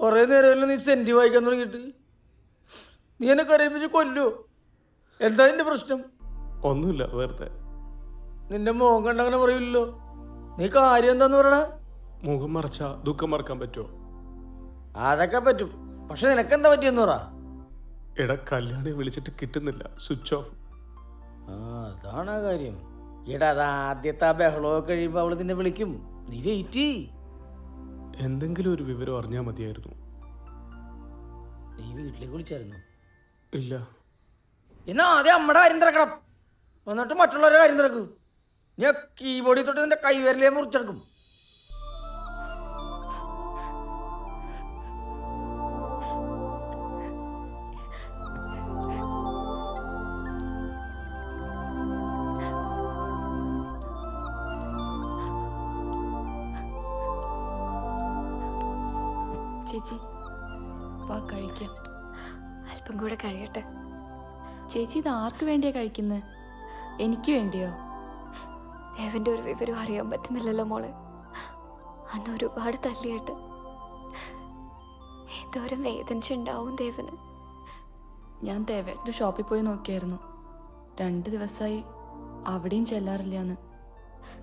കൊറേ നേരമല്ലോ നീ സെന്റ് വായിക്കാൻ തുടങ്ങിയിട്ട്. നീ എന്നെ കരയിപ്പിച്ച് കൊല്ലോ. എന്താ നിന്റെ പ്രശ്നം? ഒന്നുമില്ല, വെറുതെ. നിന്റെ മുഖം കണ്ടങ്ങനെ പറയില്ലല്ലോ. നീ കാര്യം എന്താന്ന് പറയണ? മുഖം മറച്ചാ ദുഃഖം മറക്കാൻ പറ്റുമോ? അതൊക്കെ പറ്റും, പക്ഷെ നിനക്കെന്താ പറ്റിയെന്ന് പറ. എടാ, കല്യാണി വിളിച്ചിട്ട് കിട്ടുന്നില്ല, സ്വിച്ച് ഓഫ്. അതാണ് ആ കാര്യം. എടാ, അത് ആദ്യത്തെ ആ ബഹളമൊക്കെ കഴിയുമ്പോ അവള് നിന്നെ വിളിക്കും. നീ വെയിറ്റ്. എന്തെങ്കിലും ഒരു വിവരം അറിഞ്ഞാൽ മതിയായിരുന്നു. നീ വീട്ടിലേക്ക് വിളിച്ചായിരുന്നു? ഇല്ല. എന്നാ ആദ്യം അമ്മയുടെ കാര്യം തിരക്കണം, എന്നിട്ട് മറ്റുള്ളവരുടെ കാര്യം തിരക്കും. ഞാൻ കീബോർഡിൽ തൊട്ട് നിന്റെ കൈവരലേ മുറിച്ചെടുക്കും. ചേച്ചി വാ കഴിക്കാം. അല്പം കൂടെ കഴിയട്ടെ. ചേച്ചി ഇത് ആർക്ക് വേണ്ടിയാ കഴിക്കുന്നത്? എനിക്ക് വേണ്ടിയോ? ദേവന്റെ ഒരു വിവരം അറിയാൻ പറ്റുന്നില്ലല്ലോ മോളെ. അന്ന് ഒരുപാട് തല്ലിയിട്ട് എന്തോരം വേദനിച്ചുണ്ടാവും ദേവന്. ഞാൻ ദേവേട്ടൻ്റെ ഷോപ്പിൽ പോയി നോക്കിയായിരുന്നു. 2 ദിവസമായി അവിടെയും ചെല്ലാറില്ലാന്ന്.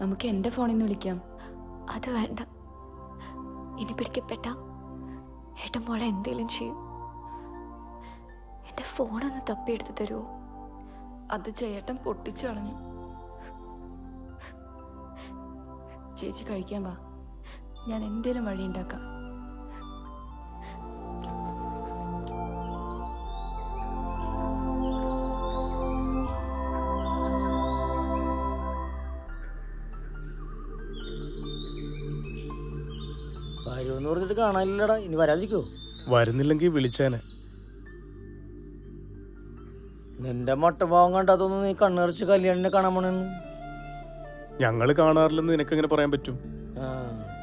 നമുക്ക് എൻ്റെ ഫോണിൽ നിന്ന് വിളിക്കാം. അത് വേണ്ട. ഇനി പിടിക്കപ്പെട്ട ഏട്ടൻ മോളെ എന്തേലും ചെയ്യും. എൻ്റെ ഫോണൊന്ന് തപ്പിയെടുത്ത് തരുമോ? അത് ചേട്ടൻ പൊട്ടിച്ചു കളഞ്ഞു. ചേച്ചി കഴിക്കാൻ വാ, ഞാൻ എന്തേലും വഴി ഉണ്ടാക്കാം. വരുമെന്ന് പറഞ്ഞിട്ട് കാണാനില്ലടാ. ഇനി വരാതിരിക്കോ? വരുന്നില്ലെങ്കിൽ വിളിച്ചേനെ. നിന്റെ മൊട്ടഭാവം കണ്ടാത്തൊന്നും നീ കണ്ണുറച്ച് കല്യാണിനെ കാണാൻ പോണെന്ന്. ഞങ്ങള് കാണാറില്ലെന്ന് നിനക്കെങ്ങനെ പറയാൻ പറ്റും?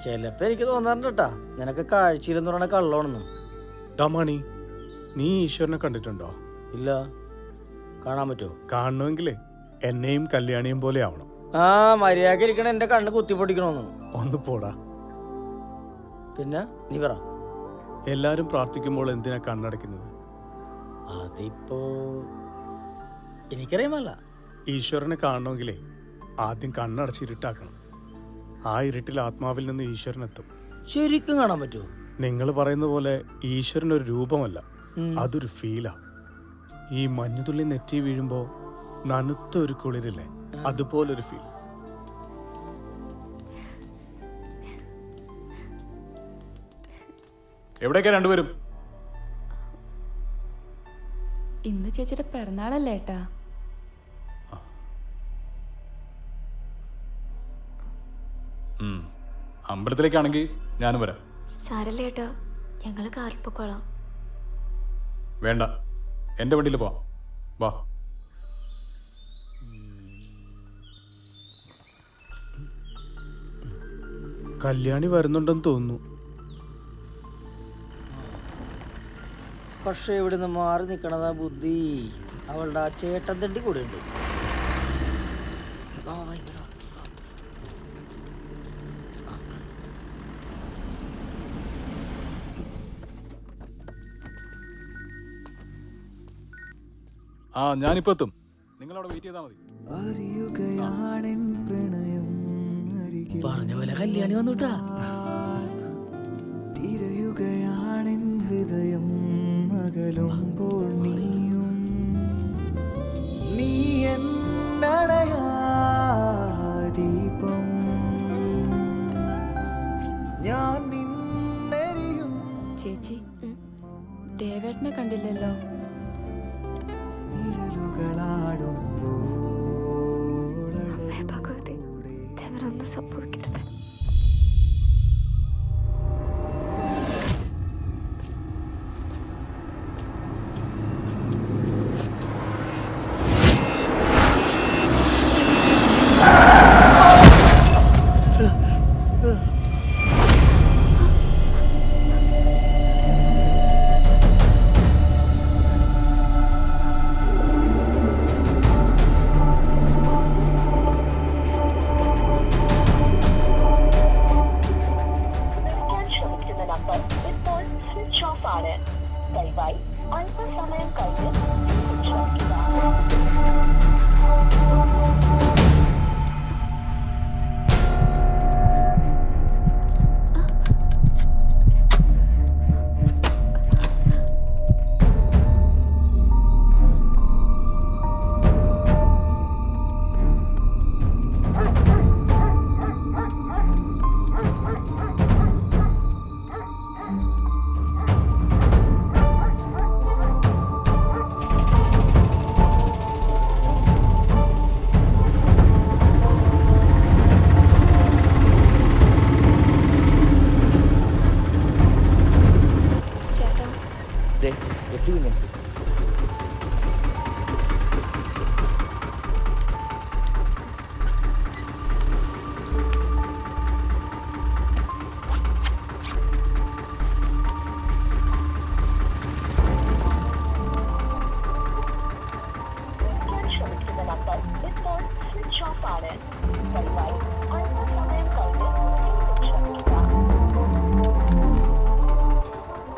ചിലപ്പോ എനിക്ക് തോന്നാറുണ്ട് കേട്ടാ, നിനക്ക് കാഴ്ചയിലെന്ന് പറയണ കള്ളോണെന്ന്. ഡാമാണി, നീ ഈശ്വരനെ കണ്ടിട്ടുണ്ടോ? ഇല്ല. കാണാൻ പറ്റുമോ? കാണണമെങ്കിലേ എന്നെയും കല്യാണിയും പോലെ ആവണം. മര്യാദ ഇരിക്കണ എന്റെ കണ്ണ് കുത്തിപ്പൊട്ടിക്കണോന്ന്. ഒന്ന് പോടാ. പിന്നെ നീ പറ. എല്ലാരും പ്രാർത്ഥിക്കുമ്പോൾ എന്തിനാ കണ്ണടയ്ക്കുന്നത്? അതിപ്പോ എനിക്കറിയാമല്ല. ഈശ്വരനെ കാണണമെങ്കിലേ ആദ്യം കണ്ണടച്ച് ഇരുട്ടാക്കണം. ആ ഇരുട്ടിൽ ആത്മാവിൽ നിന്ന് ഈശ്വരനെത്തും. ശരിക്കും കാണാൻ പറ്റുമോ? നിങ്ങൾ പറയുന്ന പോലെ ഈശ്വരൻ ഒരു രൂപമല്ല, അതൊരു ഫീലാ. ഈ മഞ്ഞുതുള്ളി നെറ്റി വീഴുമ്പോ നനുത്ത ഒരു കുളിരില്ലേ, അതുപോലൊരു ഫീൽ. എവിടേക്കാ രണ്ടുപേരും? ഇന്ന് ചേച്ചിയുടെ പിറന്നാളല്ലേ ഏട്ടാ? അമ്പലത്തിലേക്കാണെങ്കിൽ ഞാനും വരാം. സാരല്ലേ ഏട്ടാ, ഞങ്ങൾ കാറിൽ പൊക്കോളാം. വേണ്ട, എൻ്റെ വണ്ടിയിൽ പോവാം. വാ. കല്യാണി വരുന്നുണ്ടെന്ന് തോന്നുന്നു. പക്ഷെ ഇവിടുന്ന് മാറി നിക്കണതാ ബുദ്ധി. അവളുടെ ആ ചേട്ടൻ തണ്ടി കൂടെ ഉണ്ട്. ഞാനിപ്പോ എത്തും. നിങ്ങളവിടെ വെയിറ്റ് ചെയ്താൽ മതി. പറഞ്ഞ പോലെ കല്യാണി വന്നുട്ടാ. ഹൃദയം അകലുമ്പോൾ നീയും നീ എന്നടയാദീപം ഞാൻ നിന്നെരിയും. ചേച്ചി, ദേവേട്ടനെ കണ്ടില്ലല്ലോ. അമ്മേ എനിക്കൊന്നും സംഭവിക്കരുത്.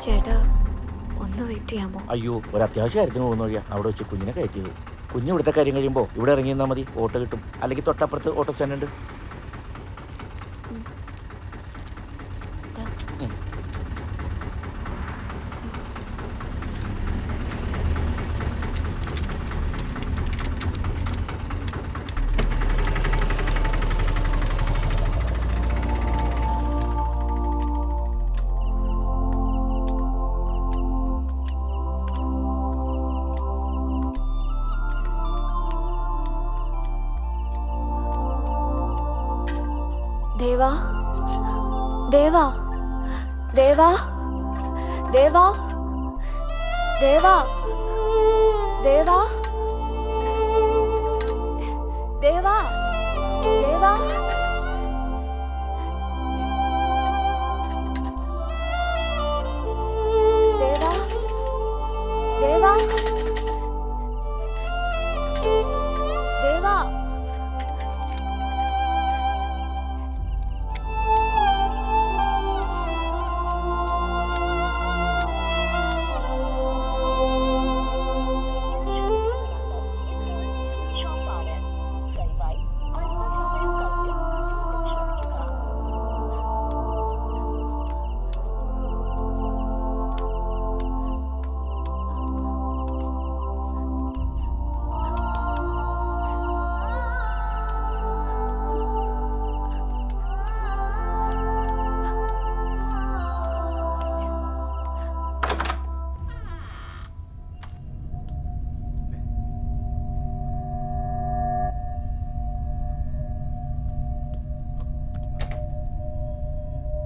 ചേട്ടാ ഒന്ന് വെയിറ്റ് ചെയ്യാമോ? അയ്യോ, ഒരു അത്യാവശ്യമായിരുന്നു പോകുന്ന വഴിയാ അവിടെ വെച്ച് കുഞ്ഞിനെ കയറ്റിയത്. കുഞ്ഞ് ഇവിടുത്തെ കാര്യം കഴിയുമ്പോൾ ഇവിടെ ഇറങ്ങി നിന്നാൽ മതി, ഓട്ടോ കിട്ടും. അല്ലെങ്കിൽ തൊട്ടപ്പുറത്ത് ഓട്ടോ സ്റ്റാൻഡ് ഉണ്ട്. ദേവാ, ദേവാ, ദേവാ, ദേവാ, ദേവാ, ദേവാ, ദേവാ, ദേവാ, ദേവാ, ദേവാ, ദേവാ.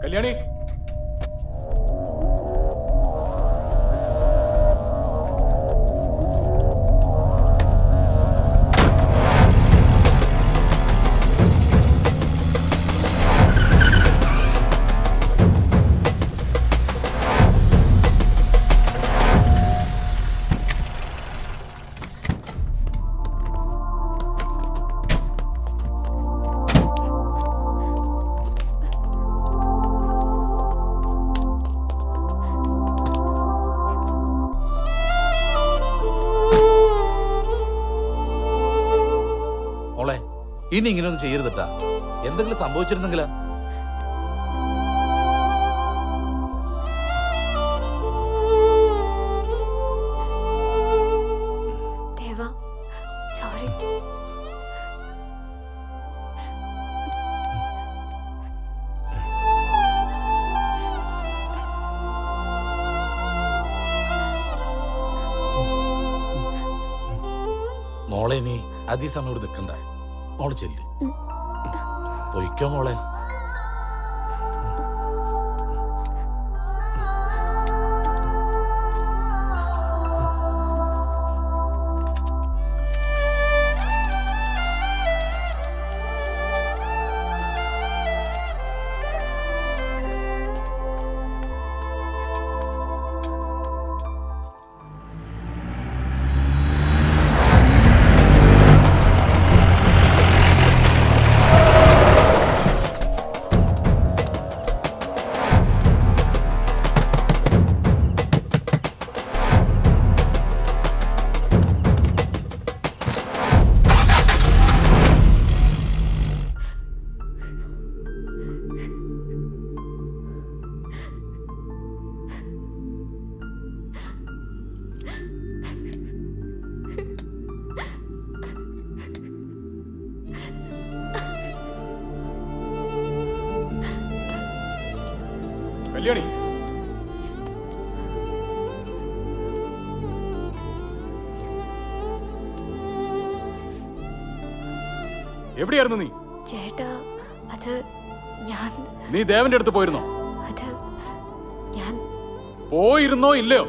കല്യാണി, ഇനി ഇങ്ങനെയൊന്നും ചെയ്യരുതട്ടാ. എന്തെങ്കിലും സംഭവിച്ചിരുന്നെങ്കിലാ? ദേവാ, സോറി. മോളെ നീ അധിക സമയം ഇവിടെ നിൽക്കണ്ട. മോള് ചെല്ല്. പൊയ്ക്കോ മോളെ. കല്യാണി, എവിടെയായിരുന്നു നീ? ചേട്ടാ, അത് ഞാൻ നീ ദേവന്റെ അടുത്ത് പോയിരുന്നോ? അത് ഞാൻ പോയിരുന്നോ ഇല്ലയോ?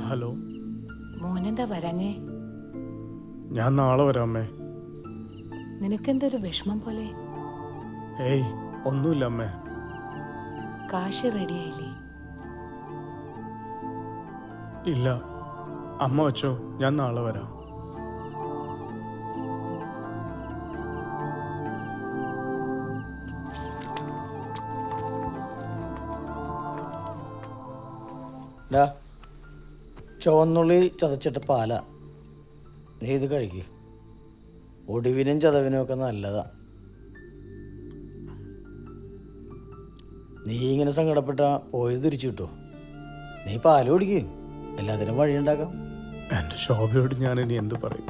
ഹലോ, മോനെന്താ വരാഞ്ഞേ? ഞാൻ നാളെ വരാം അമ്മേ. നിനക്കെന്തൊരു വിഷമം പോലെ? ഏയ് ഒന്നുമില്ല അമ്മേ. കാശ് റെഡിയായില്ലേ? ഇല്ല, അമ്മ വെച്ചോ, ഞാൻ നാളെ വരാം. ഡാ, ചുവന്നുള്ളി ചതച്ചിട്ട് പാല, നീ ഇത് കഴിക്ക്. ഒടിവിനും ചതവിനും ഒക്കെ നല്ലതാ. നീ ഇങ്ങനെ സങ്കടപ്പെട്ട പോയത് തിരിച്ചു കിട്ടുമോ? നീ പാല് കുടിക്ക്, എല്ലാത്തിനും വഴിയുണ്ടാക്കാം. എൻ്റെ ശോഭയോട് ഞാൻ ഇനി എന്ത് പറയും?